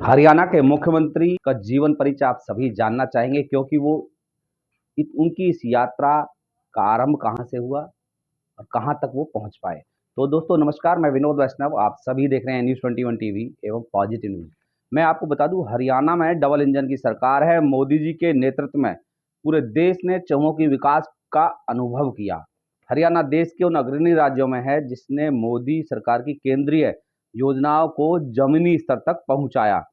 हरियाणा के मुख्यमंत्री का जीवन परिचय आप सभी जानना चाहेंगे क्योंकि वो उनकी इस यात्रा का आरंभ कहाँ से हुआ और कहाँ तक वो पहुँच पाए। तो दोस्तों नमस्कार, मैं विनोद वैष्णव, आप सभी देख रहे हैं न्यूज़ 21 टीवी एवं पॉजिटिव न्यूज़। मैं आपको बता दूं, हरियाणा में डबल इंजन की सरकार है। मोदी जी के नेतृत्व में पूरे देश ने चहुमुखी विकास का अनुभव किया। हरियाणा देश के उन अग्रणी राज्यों में है जिसने मोदी सरकार की केंद्रीय योजनाओं को जमीनी स्तर तक पहुंचाया।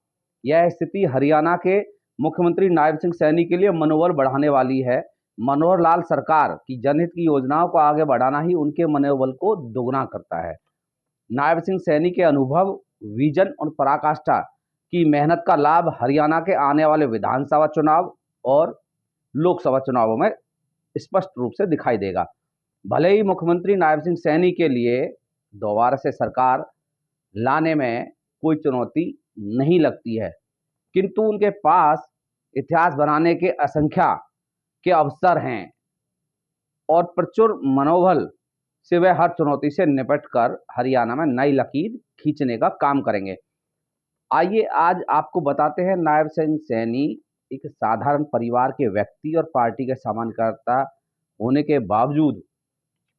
यह स्थिति हरियाणा के मुख्यमंत्री नायब सिंह सैनी के लिए मनोबल बढ़ाने वाली है। मनोहर लाल सरकार की जनहित की योजनाओं को आगे बढ़ाना ही उनके मनोबल को दोगुना करता है। नायब सिंह सैनी के अनुभव, विजन और पराकाष्ठा की मेहनत का लाभ हरियाणा के आने वाले विधानसभा चुनाव और लोकसभा चुनावों में स्पष्ट रूप से दिखाई देगा। भले ही मुख्यमंत्री नायब सिंह सैनी के लिए दोबारा से सरकार लाने में कोई चुनौती नहीं लगती है, किंतु उनके पास इतिहास बनाने के असंख्य के अवसर हैं और प्रचुर मनोबल से वे हर चुनौती से निपट कर हरियाणा में नई लकीर खींचने का काम करेंगे। आइए आज आपको बताते हैं, नायब सिंह सैनी एक साधारण परिवार के व्यक्ति और पार्टी के सामान्य कार्यकर्ता होने के बावजूद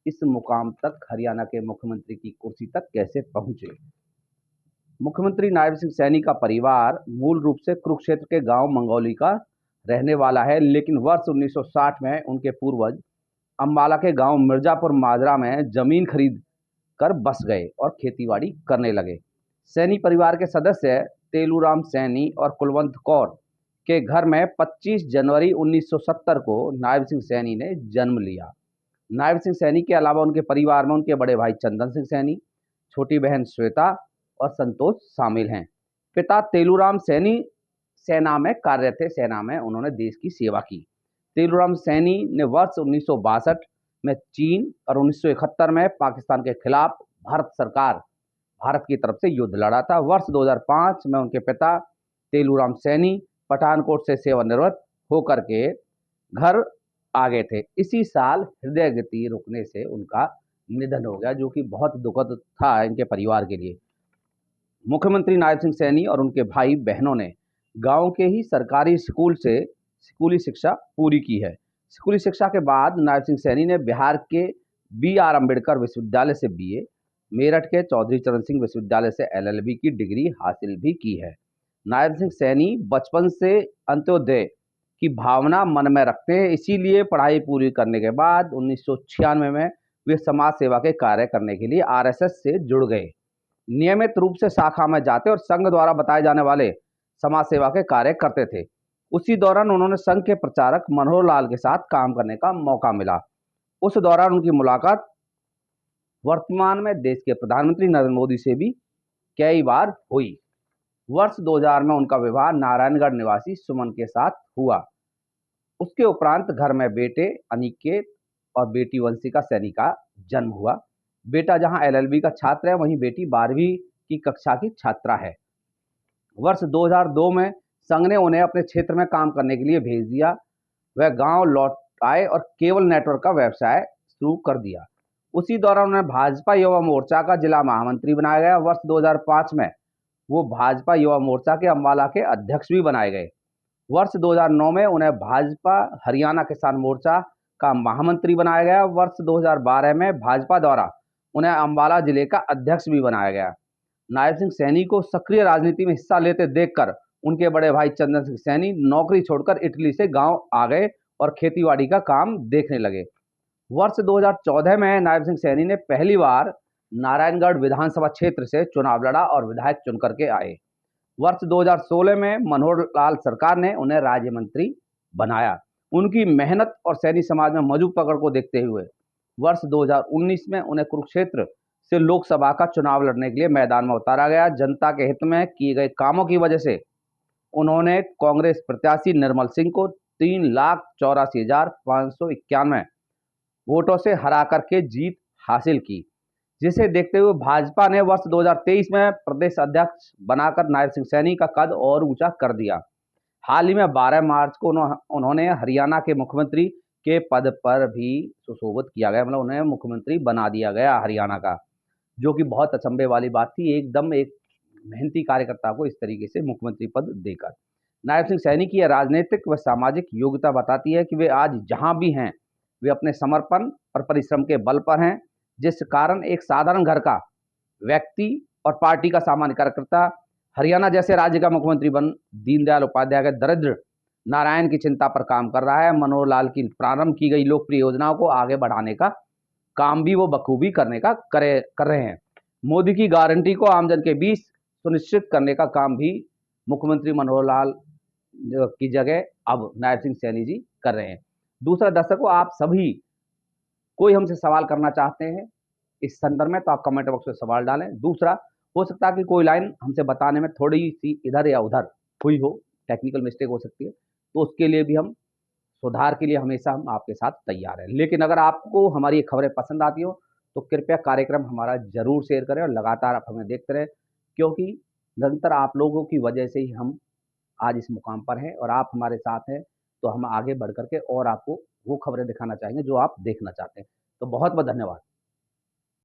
इस मुकाम तक, हरियाणा के मुख्यमंत्री की कुर्सी तक कैसे पहुंचे। मुख्यमंत्री नायब सिंह सैनी का परिवार मूल रूप से कुरुक्षेत्र के गांव मंगौली का रहने वाला है, लेकिन वर्ष 1960 में उनके पूर्वज अंबाला के गांव मिर्जापुर माजरा में जमीन खरीद कर बस गए और खेतीबाड़ी करने लगे। सैनी परिवार के सदस्य तेलूराम सैनी और कुलवंत कौर के घर में 25 जनवरी 1970 को नायब सिंह सैनी ने जन्म लिया। नायब सिंह सैनी के अलावा उनके परिवार में उनके बड़े भाई चंदन सिंह सैनी, छोटी बहन श्वेता और संतोष शामिल हैं। पिता तेलूराम सैनी सेना में कार्यरत थे। सेना में उन्होंने देश की सेवा की। तेलूराम सैनी ने वर्ष 1962 में चीन और 1971 में पाकिस्तान के खिलाफ भारत की तरफ से युद्ध लड़ा था। वर्ष 2005 में उनके पिता तेलूराम सैनी पठानकोट से सेवानिवृत्त होकर के घर आ गए थे। इसी साल हृदय गति रुकने से उनका निधन हो गया, जो कि बहुत दुखद था इनके परिवार के लिए। मुख्यमंत्री नायब सिंह सैनी और उनके भाई बहनों ने गांव के ही सरकारी स्कूल से स्कूली शिक्षा पूरी की है। स्कूली शिक्षा के बाद नायब सिंह सैनी ने बिहार के BR अम्बेडकर विश्वविद्यालय से BA, मेरठ के चौधरी चरण सिंह विश्वविद्यालय से LLB की डिग्री हासिल भी की है। नायब सिंह सैनी बचपन से अंत्योदय की भावना मन में रखते हैं, इसीलिए पढ़ाई पूरी करने के बाद 1996 में वे समाज सेवा के कार्य करने के लिए RSS से जुड़ गए। नियमित रूप से शाखा में जाते और संघ द्वारा बताए जाने वाले समाज सेवा के कार्य करते थे। उसी दौरान उन्होंने संघ के प्रचारक मनोहर लाल के साथ काम करने का मौका मिला। उस दौरान उनकी मुलाकात वर्तमान में देश के प्रधानमंत्री नरेंद्र मोदी से भी कई बार हुई। वर्ष 2000 में उनका विवाह नारायणगढ़ निवासी सुमन के साथ हुआ। उसके उपरांत घर में बेटे अनिकेत और बेटी वंशिका सैनी का जन्म हुआ। बेटा जहां LLB का छात्र है, वहीं बेटी 12वीं की कक्षा की छात्रा है। वर्ष 2002 में संघ ने उन्हें अपने क्षेत्र में काम करने के लिए भेज दिया। वह गांव लौट आए और केबल नेटवर्क का व्यवसाय शुरू कर दिया। उसी दौरान उन्हें भाजपा युवा मोर्चा का जिला महामंत्री बनाया गया। वर्ष 2005 में वो भाजपा युवा मोर्चा के अंबाला के अध्यक्ष भी बनाए गए। वर्ष 2009 में उन्हें भाजपा हरियाणा किसान मोर्चा का महामंत्री बनाया गया। वर्ष 2012 में भाजपा द्वारा उन्हें अंबाला जिले का अध्यक्ष भी बनाया गया। नायब सिंह सैनी को सक्रिय राजनीति में हिस्सा लेते देखकर उनके बड़े भाई चंदन सिंह सैनी नौकरी छोड़कर इटली से गांव आ गए और खेतीबाड़ी का काम देखने लगे। वर्ष 2014 में नायब सिंह सैनी ने पहली बार नारायणगढ़ विधानसभा क्षेत्र से चुनाव लड़ा और विधायक चुन करके आए। वर्ष 2016 में मनोहर लाल सरकार ने उन्हें राज्य मंत्री बनाया। उनकी मेहनत और सैनी समाज में मौजूद पकड़ को देखते हुए वर्ष 2019 में उन्हें कुरुक्षेत्र से लोकसभा का चुनाव लड़ने के लिए मैदान में उतारा गया। जनता के हित में किए गए कामों की वजह से उन्होंने कांग्रेस प्रत्याशी निर्मल सिंह को 3,84,591 वोटों से हरा करके जीत हासिल की, जिसे देखते हुए भाजपा ने वर्ष 2023 में प्रदेश अध्यक्ष बनाकर नायब सिंह सैनी का कद और ऊंचा कर दिया। हाल ही में 12 मार्च को उन्होंने हरियाणा के मुख्यमंत्री के पद पर भी सुशोभित किया गया, मतलब उन्हें मुख्यमंत्री बना दिया गया हरियाणा का, जो कि बहुत अचंभे वाली बात थी। एकदम एक मेहनती कार्यकर्ता को इस तरीके से मुख्यमंत्री पद देकर। नायब सिंह सैनी की यह राजनीतिक व सामाजिक योग्यता बताती है कि वे आज जहां भी हैं, वे अपने समर्पण और परिश्रम के बल पर हैं, जिस कारण एक साधारण घर का व्यक्ति और पार्टी का सामान्य कार्यकर्ता हरियाणा जैसे राज्य का मुख्यमंत्री बन दीनदयाल उपाध्याय के दरिद्र नारायण की चिंता पर काम कर रहा है। मनोहर लाल की प्रारंभ की गई लोकप्रिय योजनाओं को आगे बढ़ाने का काम भी वो बखूबी कर रहे हैं। मोदी की गारंटी को आमजन के बीच सुनिश्चित करने का काम भी मुख्यमंत्री मनोहर लाल की जगह अब नायब सिंह सैनी जी कर रहे हैं। दूसरा, दर्शकों, आप सभी कोई हमसे सवाल करना चाहते हैं इस संदर्भ में तो आप कमेंट बॉक्स में सवाल डालें। दूसरा, हो सकता है कि कोई लाइन हमसे बताने में थोड़ी सी इधर या उधर हुई हो, टेक्निकल मिस्टेक हो सकती है, तो उसके लिए भी हम सुधार के लिए हमेशा हम आपके साथ तैयार हैं। लेकिन अगर आपको हमारी ये खबरें पसंद आती हो तो कृपया कार्यक्रम हमारा जरूर शेयर करें और लगातार आप हमें देखते रहें, क्योंकि निरंतर आप लोगों की वजह से ही हम आज इस मुकाम पर हैं और आप हमारे साथ हैं, तो हम आगे बढ़ करके और आपको वो खबरें दिखाना चाहेंगे जो आप देखना चाहते हैं। तो बहुत बहुत धन्यवाद।